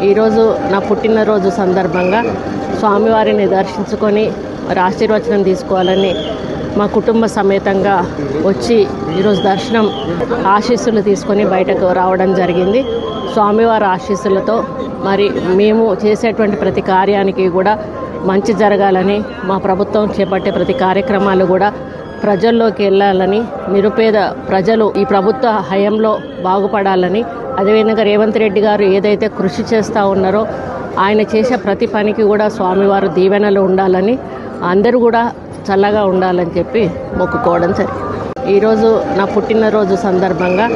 ఈరోజు నా పుట్టినరోజు సందర్భంగా స్వామివారిని దర్శించుకొని మరి ఆశీర్వచనం తీసుకోవాలని మా కుటుంబ సమేతంగా వచ్చి ఈరోజు దర్శనం ఆశీస్సులు తీసుకొని బయటకు రావడం జరిగింది. స్వామివారి ఆశీస్సులతో మరి మేము చేసేటువంటి ప్రతి కార్యానికి కూడా మంచి జరగాలని, మా ప్రభుత్వం చేపట్టే ప్రతి కార్యక్రమాలు కూడా ప్రజల్లోకి వెళ్ళాలని, నిరుపేద ప్రజలు ఈ ప్రభుత్వ హయాంలో బాగుపడాలని, అదేవిధంగా రేవంత్ రెడ్డి గారు ఏదైతే కృషి చేస్తూ ఉన్నారో ఆయన చేసే ప్రతి పనికి కూడా స్వామివారు దీవెనలు ఉండాలని, అందరూ కూడా చల్లగా ఉండాలని చెప్పి మొక్కుకోవడం జరిగింది. ఈరోజు నా పుట్టినరోజు సందర్భంగా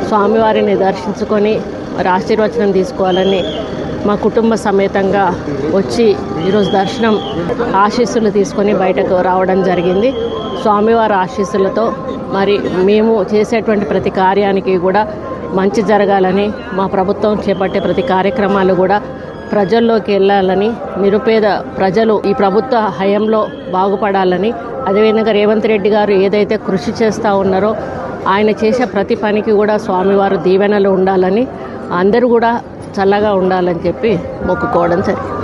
స్వామివారిని దర్శించుకొని మరి ఆశీర్వచనం తీసుకోవాలని మా కుటుంబ సమేతంగా వచ్చి ఈరోజు దర్శనం ఆశీస్సులు తీసుకొని బయటకు రావడం జరిగింది. స్వామివారి ఆశీస్సులతో మరి మేము చేసేటువంటి ప్రతి కార్యానికి కూడా మంచి జరగాలని, మా ప్రభుత్వం చేపట్టే ప్రతి కార్యక్రమాలు కూడా ప్రజల్లోకి వెళ్ళాలని, నిరుపేద ప్రజలు ఈ ప్రభుత్వ హయాంలో బాగుపడాలని, అదేవిధంగా రేవంత్ రెడ్డి గారు ఏదైతే కృషి చేస్తూ ఉన్నారో ఆయన చేసే ప్రతి పనికి కూడా స్వామివారు దీవెనలు ఉండాలని, అందరూ కూడా చల్లగా ఉండాలని చెప్పి మొక్కుకోవడం జరిగింది.